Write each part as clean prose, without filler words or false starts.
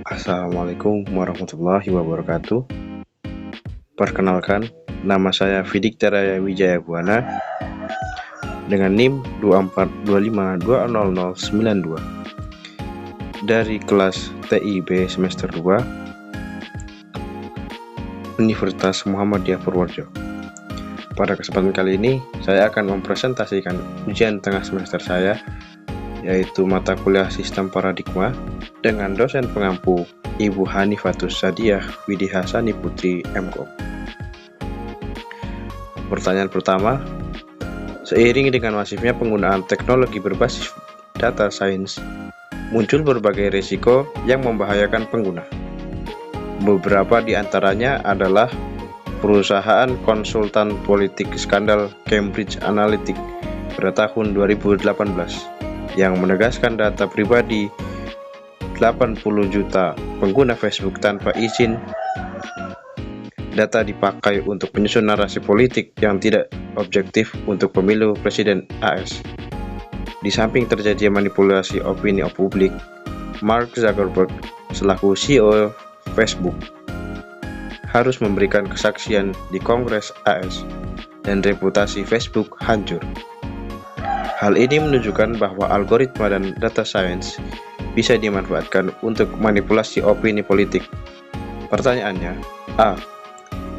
Assalamualaikum warahmatullahi wabarakatuh. Perkenalkan, nama saya Fidik Teraya Wijaya Buana dengan NIM 2425200092 dari kelas TIB semester 2 Universitas Muhammadiyah Purworejo. Pada kesempatan kali ini, saya akan mempresentasikan ujian tengah semester saya, yaitu mata kuliah Sistem Paradigma dengan dosen pengampu Ibu Hanifatus Sadiah Widihasani Putri MKOM. Pertanyaan pertama, seiring dengan masifnya penggunaan teknologi berbasis data science, muncul berbagai risiko yang membahayakan pengguna. Beberapa di antaranya adalah perusahaan konsultan politik skandal Cambridge Analytica pada tahun 2018 yang menegaskan data pribadi 80 juta pengguna Facebook tanpa izin. Data dipakai untuk menyusun narasi politik yang tidak objektif untuk pemilu presiden AS. Di samping terjadi manipulasi opini publik, Mark Zuckerberg selaku CEO Facebook harus memberikan kesaksian di Kongres AS dan reputasi Facebook hancur. Hal ini menunjukkan bahwa algoritma dan data science bisa dimanfaatkan untuk manipulasi opini politik. Pertanyaannya, A.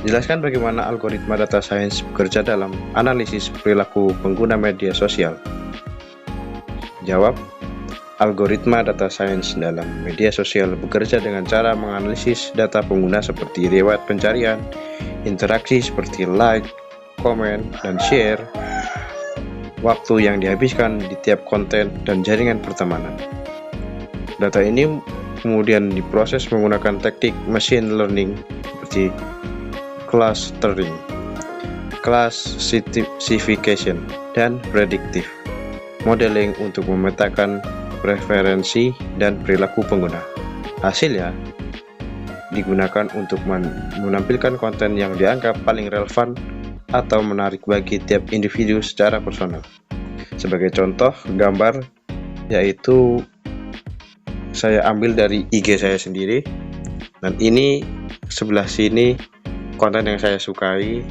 Jelaskan bagaimana algoritma data science bekerja dalam analisis perilaku pengguna media sosial. Jawab, algoritma data science dalam media sosial bekerja dengan cara menganalisis data pengguna seperti riwayat pencarian, interaksi seperti like, komen, dan share, waktu yang dihabiskan di tiap konten, dan jaringan pertemanan. Data ini kemudian diproses menggunakan teknik machine learning seperti clustering, classification, dan predictive modeling untuk memetakan preferensi dan perilaku pengguna. Hasilnya digunakan untuk menampilkan konten yang dianggap paling relevan atau menarik bagi tiap individu secara personal. Sebagai contoh gambar, yaitu saya ambil dari IG saya sendiri, dan ini sebelah sini konten yang saya sukai,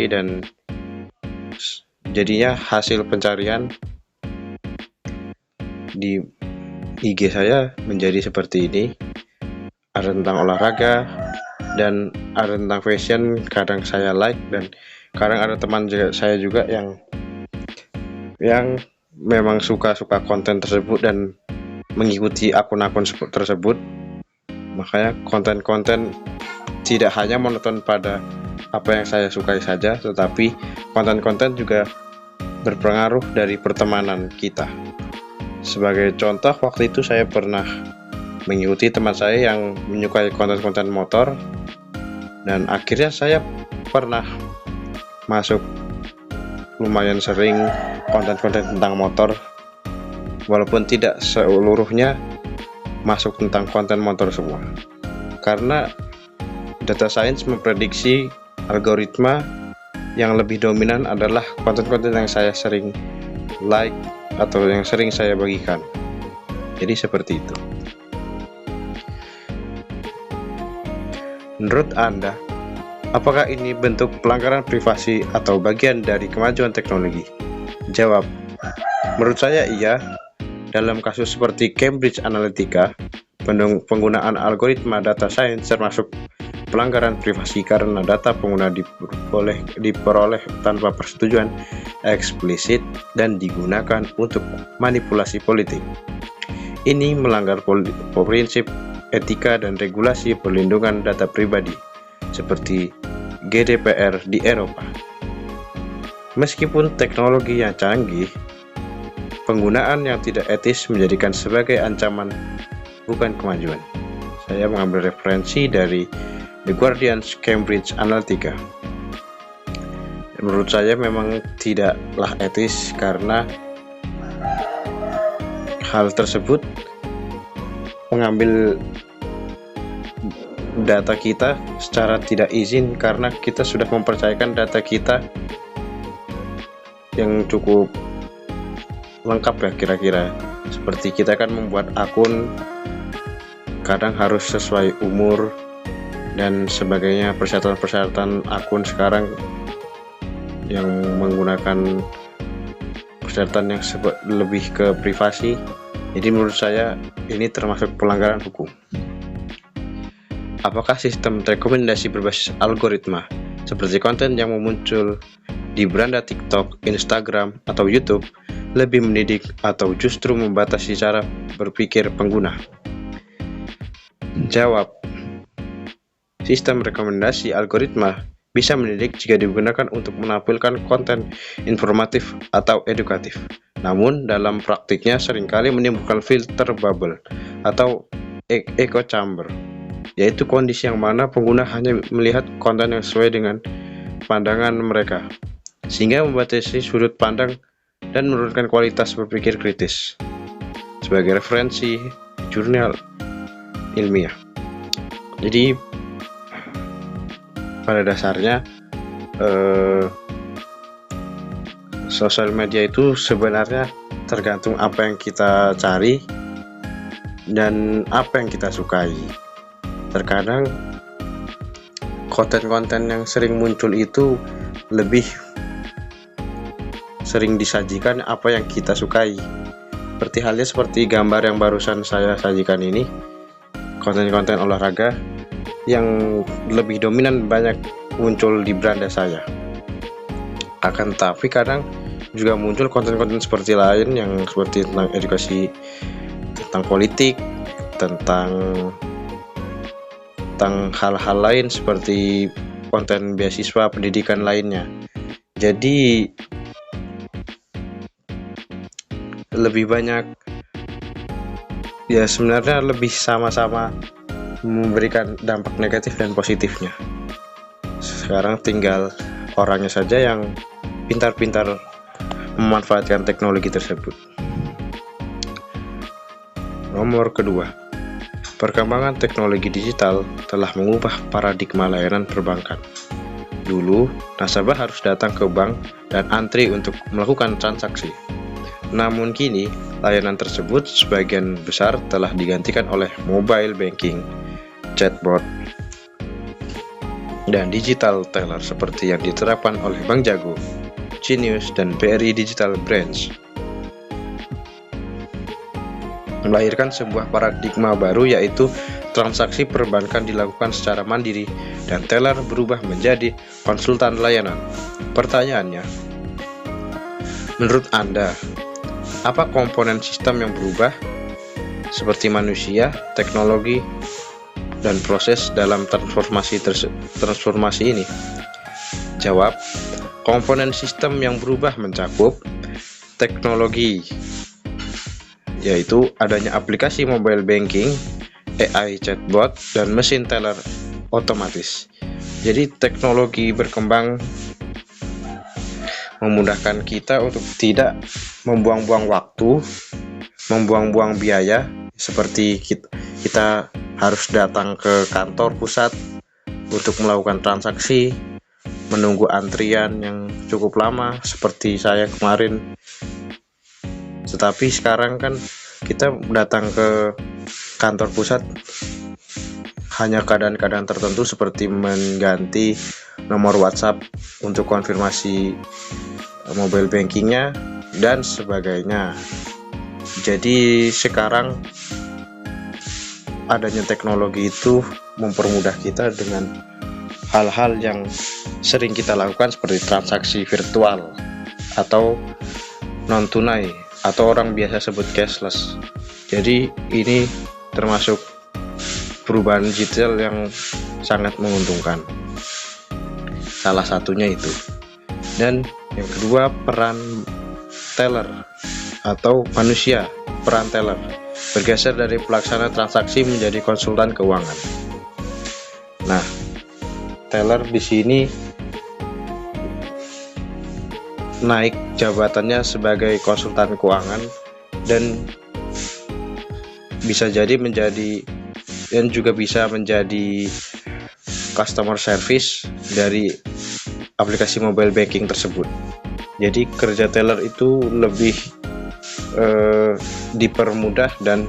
dan jadinya hasil pencarian di IG saya menjadi seperti ini. Ada tentang olahraga dan ada tentang fashion, kadang saya like, dan kadang ada teman saya juga yang memang suka konten tersebut dan mengikuti akun-akun tersebut. Makanya konten-konten tidak hanya monoton pada apa yang saya sukai saja, tetapi konten-konten juga berpengaruh dari pertemanan kita. Sebagai contoh, waktu itu saya pernah mengikuti teman saya yang menyukai konten-konten motor, dan akhirnya saya pernah masuk lumayan sering konten-konten tentang motor, walaupun tidak seluruhnya masuk tentang konten motor semua. Karena data science memprediksi algoritma yang lebih dominan adalah konten-konten yang saya sering like atau yang sering saya bagikan. Jadi seperti itu. Menurut Anda, apakah ini bentuk pelanggaran privasi atau bagian dari kemajuan teknologi? Jawab, menurut saya iya. Dalam kasus seperti Cambridge Analytica, penggunaan algoritma data science termasuk pelanggaran privasi karena data pengguna diperoleh tanpa persetujuan eksplisit dan digunakan untuk manipulasi politik. Ini melanggar prinsip etika dan regulasi perlindungan data pribadi seperti GDPR di Eropa. Meskipun teknologi yang canggih, penggunaan yang tidak etis menjadikan sebagai ancaman, bukan kemajuan. Saya mengambil referensi dari The Guardian's Cambridge Analytica. Menurut saya memang tidaklah etis karena hal tersebut mengambil data kita secara tidak izin, karena kita sudah mempercayakan data kita yang cukup lengkap ya kira-kira. Seperti kita kan membuat akun kadang harus sesuai umur dan sebagainya. Persyaratan-persyaratan akun sekarang yang menggunakan persyaratan yang lebih ke privasi, jadi menurut saya ini termasuk pelanggaran hukum. Apakah sistem rekomendasi berbasis algoritma seperti konten yang muncul di beranda TikTok, Instagram, atau YouTube lebih mendidik atau justru membatasi cara berpikir pengguna? Jawab: sistem rekomendasi algoritma bisa mendidik jika digunakan untuk menampilkan konten informatif atau edukatif. Namun, dalam praktiknya seringkali menimbulkan filter bubble atau echo chamber, yaitu kondisi yang mana pengguna hanya melihat konten yang sesuai dengan pandangan mereka, sehingga membatasi sudut pandang dan menurunkan kualitas berpikir kritis. Sebagai referensi jurnal ilmiah. Jadi pada dasarnya sosial media itu sebenarnya tergantung apa yang kita cari dan apa yang kita sukai. Terkadang konten-konten yang sering muncul itu lebih sering disajikan apa yang kita sukai. Seperti halnya seperti gambar yang barusan saya sajikan ini, konten-konten olahraga yang lebih dominan banyak muncul di beranda saya. Akan tetapi kadang juga muncul konten-konten seperti lain yang seperti tentang edukasi, tentang politik, tentang hal-hal lain seperti konten beasiswa, pendidikan lainnya. Jadi lebih banyak, ya sebenarnya lebih sama-sama memberikan dampak negatif dan positifnya. Sekarang tinggal orangnya saja yang pintar-pintar memanfaatkan teknologi tersebut. Nomor kedua, perkembangan teknologi digital telah mengubah paradigma layanan perbankan. Dulu, nasabah harus datang ke bank dan antri untuk melakukan transaksi. Namun kini, layanan tersebut sebagian besar telah digantikan oleh mobile banking, chatbot, dan digital teller seperti yang diterapkan oleh Bank Jago, Genius, dan BRI Digital Branch. Melahirkan sebuah paradigma baru, yaitu transaksi perbankan dilakukan secara mandiri dan teller berubah menjadi konsultan layanan. Pertanyaannya, menurut Anda, apa komponen sistem yang berubah, seperti manusia, teknologi, dan proses dalam transformasi ini? Jawab: komponen sistem yang berubah mencakup teknologi, yaitu adanya aplikasi mobile banking, AI chatbot, dan mesin teller otomatis. Jadi teknologi berkembang memudahkan kita untuk tidak membuang-buang waktu, membuang-buang biaya, seperti kita harus datang ke kantor pusat untuk melakukan transaksi, menunggu antrian yang cukup lama seperti saya kemarin. Tetapi sekarang kan kita datang ke kantor pusat hanya keadaan-keadaan tertentu seperti mengganti nomor WhatsApp untuk konfirmasi mobile bankingnya dan sebagainya. Jadi sekarang adanya teknologi itu mempermudah kita dengan hal-hal yang sering kita lakukan seperti transaksi virtual atau non tunai atau orang biasa sebut cashless. Jadi ini termasuk perubahan digital yang sangat menguntungkan. Salah satunya itu. Dan yang kedua, peran teller atau manusia, peran teller bergeser dari pelaksana transaksi menjadi konsultan keuangan. Nah, teller di sini naik jabatannya sebagai konsultan keuangan dan bisa jadi menjadi customer service dari aplikasi mobile banking tersebut. Jadi kerja teller itu lebih dipermudah dan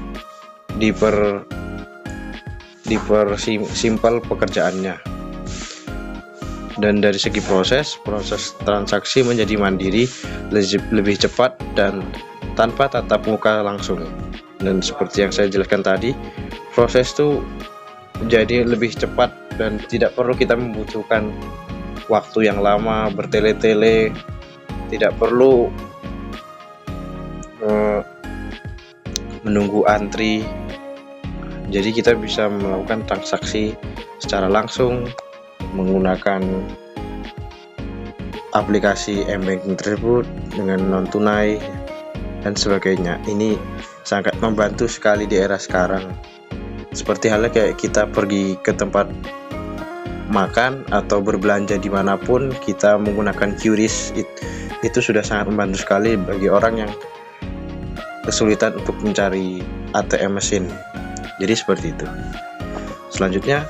dipersimpel pekerjaannya. Dan dari segi proses transaksi menjadi mandiri, lebih cepat dan tanpa tatap muka langsung. Dan seperti yang saya jelaskan tadi, proses itu jadi lebih cepat dan tidak perlu kita membutuhkan waktu yang lama bertele-tele, tidak perlu menunggu antri. Jadi kita bisa melakukan transaksi secara langsung menggunakan aplikasi m-banking tersebut dengan non tunai dan sebagainya. Ini sangat membantu sekali di era sekarang. Seperti halnya kayak kita pergi ke tempat makan atau berbelanja dimanapun, kita menggunakan QRIS, itu sudah sangat membantu sekali bagi orang yang kesulitan untuk mencari ATM mesin. Jadi seperti itu. Selanjutnya,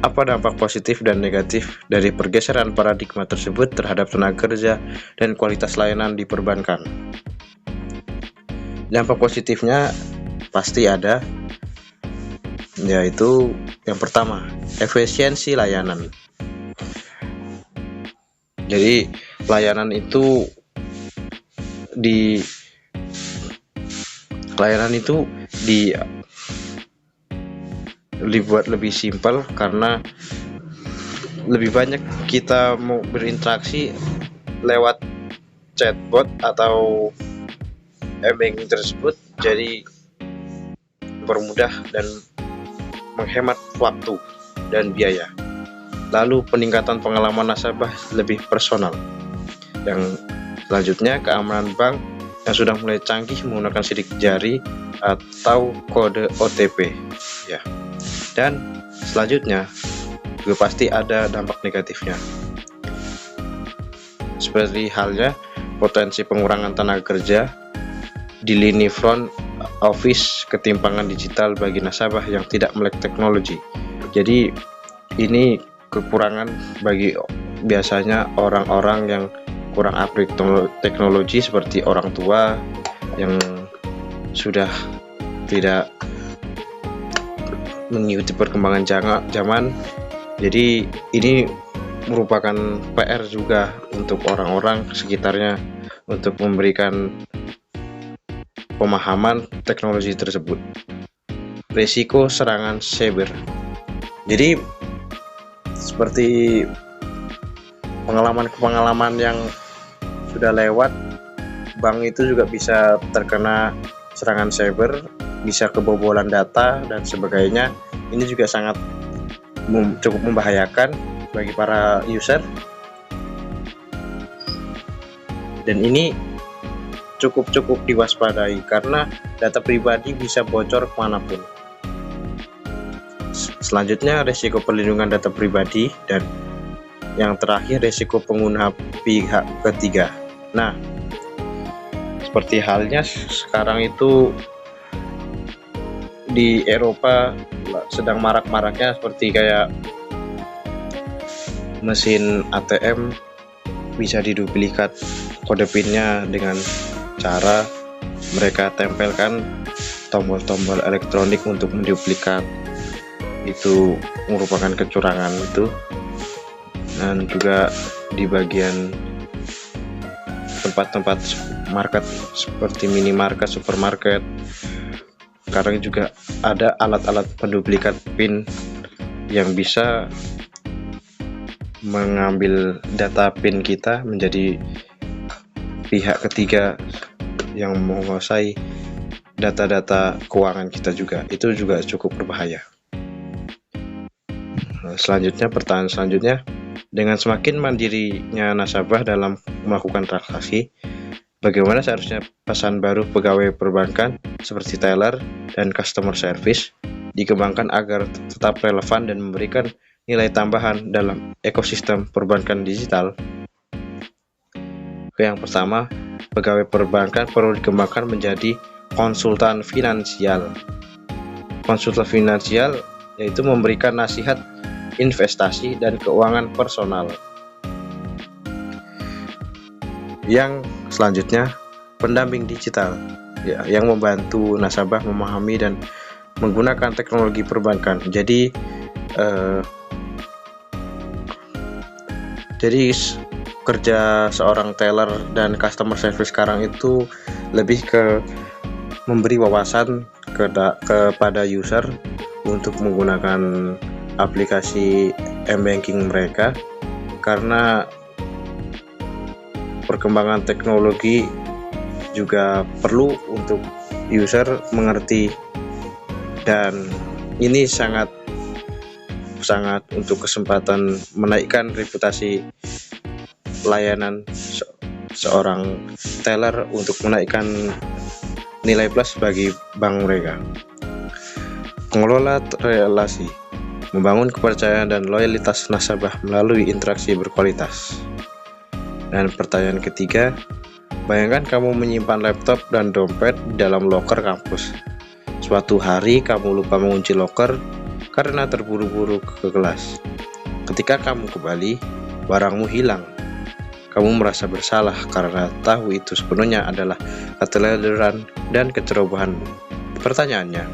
apa dampak positif dan negatif dari pergeseran paradigma tersebut terhadap tenaga kerja dan kualitas layanan di perbankan? Dampak positifnya pasti ada, yaitu yang pertama, efisiensi layanan. Jadi layanan itu dibuat lebih simpel karena lebih banyak kita mau berinteraksi lewat chatbot atau m-banking tersebut, jadi mempermudah dan menghemat waktu dan biaya. Lalu peningkatan pengalaman nasabah lebih personal. Yang selanjutnya, keamanan bank yang sudah mulai canggih menggunakan sidik jari atau kode OTP ya. Dan selanjutnya juga pasti ada dampak negatifnya, seperti halnya potensi pengurangan tenaga kerja di lini front office, ketimpangan digital bagi nasabah yang tidak melek teknologi. Jadi ini kekurangan bagi biasanya orang-orang yang kurang upgrade teknologi, seperti orang tua yang sudah tidak mengikuti perkembangan zaman. Jadi ini merupakan PR juga untuk orang-orang sekitarnya untuk memberikan pemahaman teknologi tersebut. Risiko serangan cyber. Jadi seperti pengalaman yang sudah lewat, bank itu juga bisa terkena serangan cyber, bisa kebobolan data dan sebagainya. Ini juga sangat cukup membahayakan bagi para user, dan ini cukup diwaspadai karena data pribadi bisa bocor kemanapun. Selanjutnya, risiko perlindungan data pribadi, dan yang terakhir risiko pengguna pihak ketiga. Nah, seperti halnya sekarang itu di Eropa sedang marak-maraknya seperti kayak mesin ATM bisa diduplikat kode PIN-nya dengan cara mereka tempelkan tombol-tombol elektronik untuk menduplikat. Itu merupakan kecurangan itu. Dan juga di bagian tempat-tempat market seperti minimarket, supermarket, sekarang juga ada alat-alat penduplikat PIN yang bisa mengambil data PIN kita menjadi pihak ketiga yang menguasai data-data keuangan kita juga. Itu juga cukup berbahaya. Selanjutnya, pertanyaan selanjutnya, dengan semakin mandirinya nasabah dalam melakukan transaksi, bagaimana seharusnya pesan baru pegawai perbankan seperti teller dan customer service dikembangkan agar tetap relevan dan memberikan nilai tambahan dalam ekosistem perbankan digital? Yang pertama, pegawai perbankan perlu dikembangkan menjadi konsultan finansial. Konsultan finansial yaitu memberikan nasihat investasi dan keuangan personal. Yang selanjutnya, pendamping digital ya, yang membantu nasabah memahami dan menggunakan teknologi perbankan. Jadi kerja seorang teller dan customer service sekarang itu lebih ke memberi wawasan kepada user untuk menggunakan aplikasi m-banking mereka, karena perkembangan teknologi juga perlu untuk user mengerti, dan ini sangat untuk kesempatan menaikkan reputasi layanan seorang teller untuk menaikkan nilai plus bagi bank mereka. Mengelola relasi, membangun kepercayaan dan loyalitas nasabah melalui interaksi berkualitas. Dan pertanyaan ketiga, bayangkan kamu menyimpan laptop dan dompet di dalam loker kampus. Suatu hari kamu lupa mengunci loker karena terburu-buru ke kelas. Ketika kamu kembali, barangmu hilang. Kamu merasa bersalah karena tahu itu sepenuhnya adalah keteledoran dan kecerobohanmu. Pertanyaannya,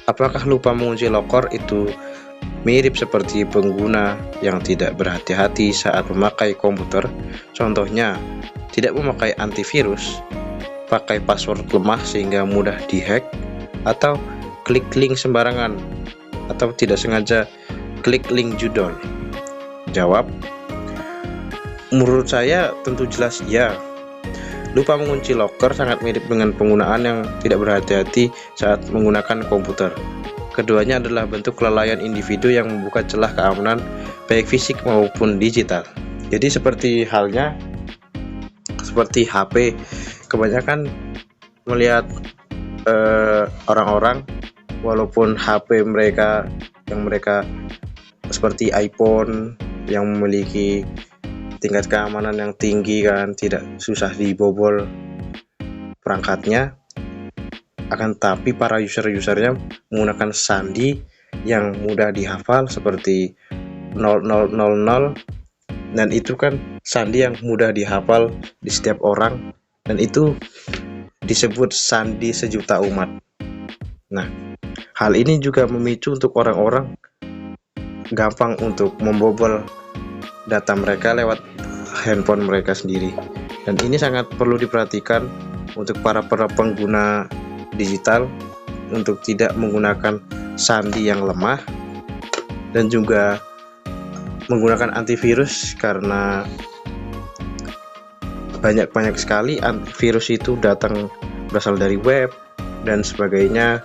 apakah lupa mengunci loker itu mirip seperti pengguna yang tidak berhati-hati saat memakai komputer? Contohnya, tidak memakai antivirus, pakai password lemah sehingga mudah dihack, atau klik link sembarangan, atau tidak sengaja klik link judul? Jawab, menurut saya tentu jelas ya. Lupa mengunci loker sangat mirip dengan penggunaan yang tidak berhati-hati saat menggunakan komputer. Keduanya adalah bentuk kelalaian individu yang membuka celah keamanan baik fisik maupun digital. Jadi seperti HP, kebanyakan melihat orang-orang walaupun HP mereka seperti iPhone yang memiliki tingkat keamanan yang tinggi kan, tidak susah dibobol perangkatnya, akan tapi para usernya menggunakan sandi yang mudah dihafal seperti 0000, dan itu kan sandi yang mudah dihafal di setiap orang, dan itu disebut sandi sejuta umat. Nah, hal ini juga memicu untuk orang-orang gampang untuk membobol data mereka lewat handphone mereka sendiri, dan ini sangat perlu diperhatikan untuk para pengguna digital untuk tidak menggunakan sandi yang lemah dan juga menggunakan antivirus, karena banyak sekali virus itu berasal dari web dan sebagainya.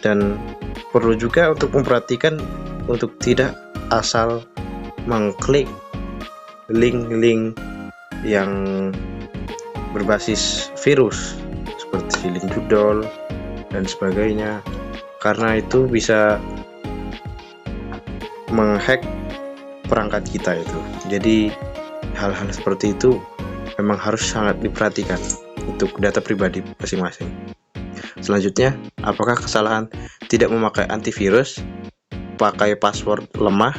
Dan perlu juga untuk memperhatikan untuk tidak asal mengklik link-link yang berbasis virus seperti link judul dan sebagainya, karena itu bisa menghack perangkat kita itu. Jadi hal-hal seperti itu memang harus sangat diperhatikan untuk data pribadi masing-masing. Selanjutnya, apakah kesalahan tidak memakai antivirus, pakai password lemah,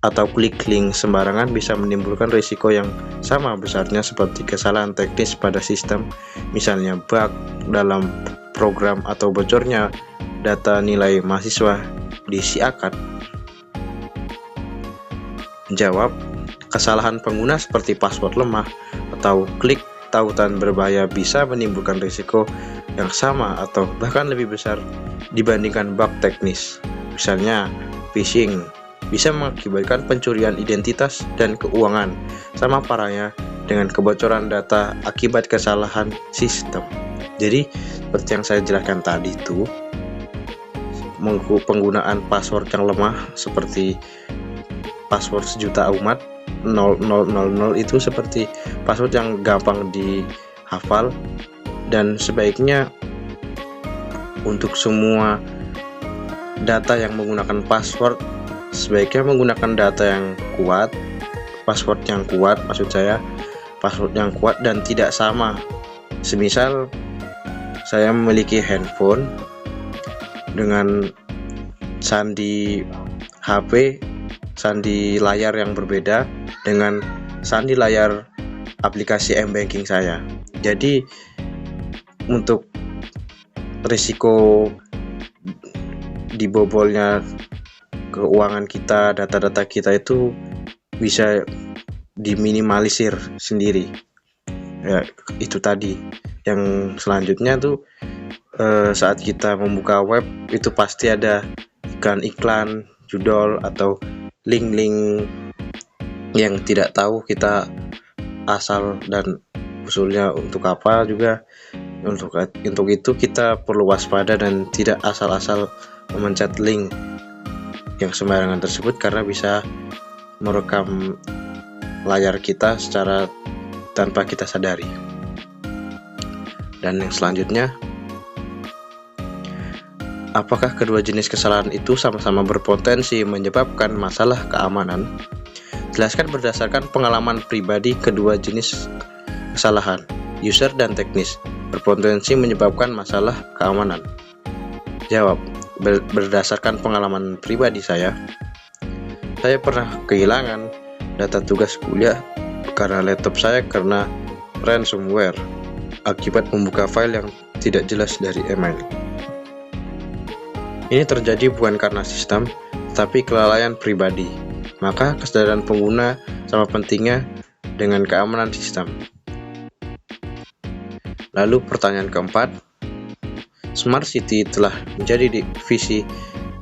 atau klik link sembarangan bisa menimbulkan risiko yang sama besarnya seperti kesalahan teknis pada sistem, misalnya bug dalam program atau bocornya data nilai mahasiswa di SIAKAD? Jawab, kesalahan pengguna seperti password lemah atau klik tautan berbahaya bisa menimbulkan risiko yang sama atau bahkan lebih besar dibandingkan bug teknis. Misalnya, phishing bisa mengakibatkan pencurian identitas dan keuangan, sama parahnya dengan kebocoran data akibat kesalahan sistem. Jadi seperti yang saya jelaskan tadi itu, penggunaan password yang lemah seperti password sejuta umat 0000 itu seperti password yang gampang dihafal, dan sebaiknya untuk semua data yang menggunakan password sebaiknya menggunakan data yang kuat, password yang kuat dan tidak sama. Semisal saya memiliki handphone dengan sandi HP, sandi layar yang berbeda dengan sandi layar aplikasi m-banking saya. Jadi untuk risiko dibobolnya keuangan kita, data-data kita itu bisa diminimalisir sendiri. Ya, itu tadi. Yang selanjutnya tuh saat kita membuka web itu pasti ada iklan-iklan, judul atau link-link yang tidak tahu kita asal dan usulnya untuk apa juga. Untuk itu kita perlu waspada dan tidak asal-asal memencet link yang sembarangan tersebut, karena bisa merekam layar kita secara tanpa kita sadari. Dan yang selanjutnya, apakah kedua jenis kesalahan itu sama-sama berpotensi menyebabkan masalah keamanan? Jelaskan berdasarkan pengalaman pribadi kedua jenis kesalahan, user dan teknis, berpotensi menyebabkan masalah keamanan. Jawab, berdasarkan pengalaman pribadi saya pernah kehilangan data tugas kuliah karena laptop saya karena ransomware akibat membuka file yang tidak jelas dari email. Ini terjadi bukan karena sistem, tapi kelalaian pribadi. Maka kesadaran pengguna sama pentingnya dengan keamanan sistem. Lalu pertanyaan keempat, Smart City telah menjadi visi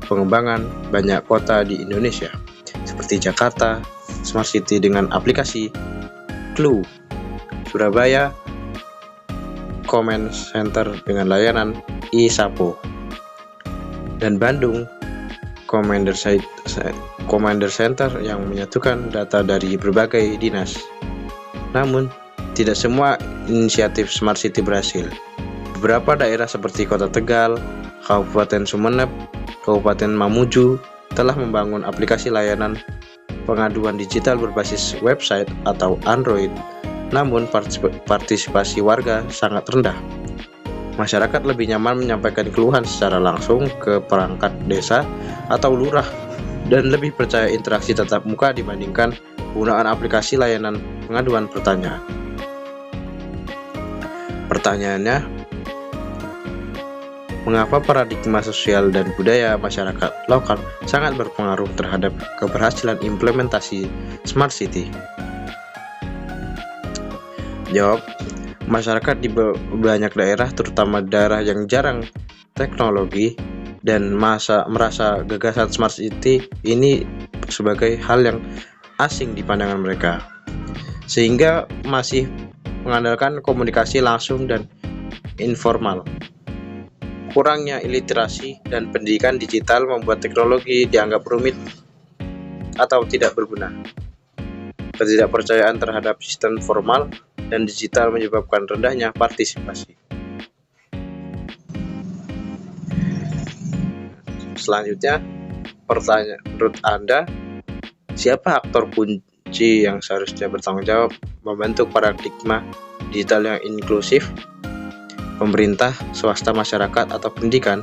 pengembangan banyak kota di Indonesia, seperti Jakarta, Smart City dengan aplikasi Clue, Surabaya, Command Center dengan layanan eSapo, dan Bandung, Commander Center yang menyatukan data dari berbagai dinas. Namun, tidak semua inisiatif Smart City berhasil. Beberapa daerah seperti Kota Tegal, Kabupaten Sumeneb, Kabupaten Mamuju telah membangun aplikasi layanan pengaduan digital berbasis website atau Android. Namun partisipasi warga sangat rendah. Masyarakat lebih nyaman menyampaikan keluhan secara langsung ke perangkat desa atau lurah dan lebih percaya interaksi tatap muka dibandingkan penggunaan aplikasi layanan pengaduan pertanyaan. Pertanyaannya, mengapa paradigma sosial dan budaya masyarakat lokal sangat berpengaruh terhadap keberhasilan implementasi Smart City? Jawab, masyarakat di banyak daerah, terutama daerah yang jarang teknologi dan merasa gagasan Smart City ini sebagai hal yang asing di pandangan mereka, sehingga masih mengandalkan komunikasi langsung dan informal. Kurangnya literasi dan pendidikan digital membuat teknologi dianggap rumit atau tidak berguna. Ketidakpercayaan terhadap sistem formal dan digital menyebabkan rendahnya partisipasi. Selanjutnya, pertanyaan, menurut Anda, siapa aktor kunci yang seharusnya bertanggung jawab membentuk paradigma digital yang inklusif? Pemerintah, swasta, masyarakat, atau pendidikan?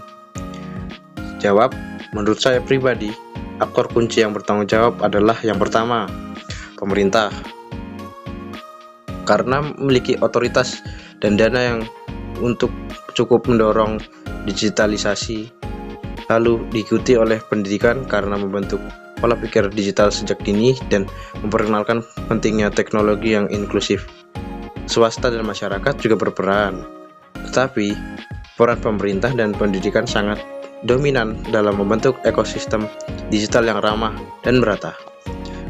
Jawab, menurut saya pribadi, aktor kunci yang bertanggung jawab adalah yang pertama, pemerintah. Karena memiliki otoritas dan dana yang untuk cukup mendorong digitalisasi, lalu diikuti oleh pendidikan karena membentuk pola pikir digital sejak dini dan memperkenalkan pentingnya teknologi yang inklusif. Swasta dan masyarakat juga berperan, tetapi peran pemerintah dan pendidikan sangat dominan dalam membentuk ekosistem digital yang ramah dan merata.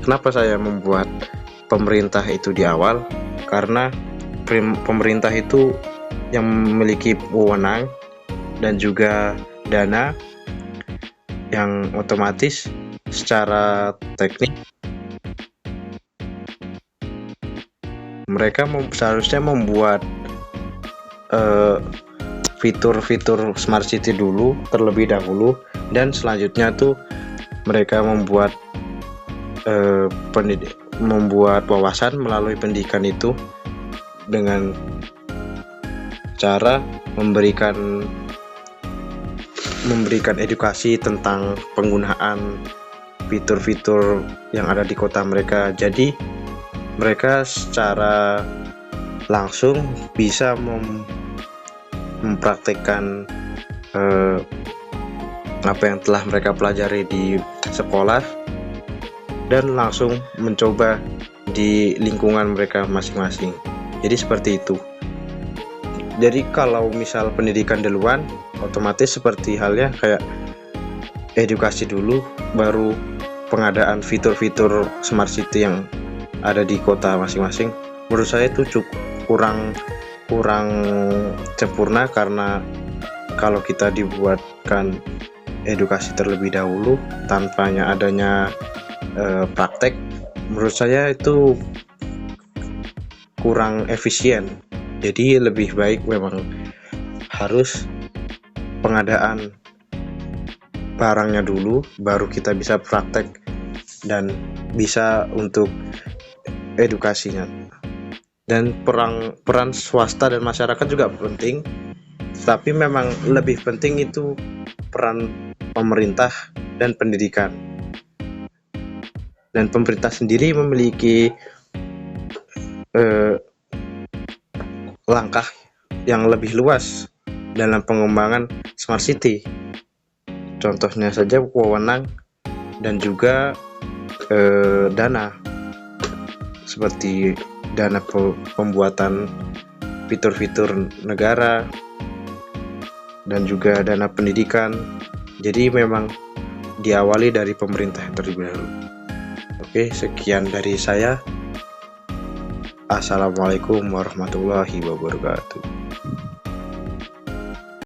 Kenapa saya membuat pemerintah itu di awal? Karena pemerintah itu yang memiliki wewenang dan juga dana yang otomatis secara teknik mereka seharusnya membuat fitur-fitur Smart City dulu terlebih dahulu, dan selanjutnya tuh mereka membuat wawasan melalui pendidikan itu dengan cara memberikan edukasi tentang penggunaan fitur-fitur yang ada di kota mereka. Jadi mereka secara langsung bisa mempraktekkan eh, apa yang telah mereka pelajari di sekolah dan langsung mencoba di lingkungan mereka masing-masing. Jadi seperti itu. Jadi kalau misal pendidikan duluan, otomatis seperti halnya kayak edukasi dulu, baru pengadaan fitur-fitur smart city yang ada di kota masing-masing. Menurut saya itu kurang sempurna, karena kalau kita dibuatkan edukasi terlebih dahulu tanpa adanya praktek, menurut saya itu kurang efisien. Jadi lebih baik memang harus pengadaan barangnya dulu, baru kita bisa praktek dan bisa untuk edukasinya. Dan peran swasta dan masyarakat juga penting, tapi memang lebih penting itu peran pemerintah dan pendidikan. Dan pemerintah sendiri memiliki langkah yang lebih luas dalam pengembangan smart city. Contohnya saja wewenang dan juga dana, seperti dana pembuatan fitur-fitur negara dan juga dana pendidikan. Jadi memang diawali dari pemerintah terlebih dahulu. Oke, sekian dari saya. Assalamualaikum warahmatullahi wabarakatuh.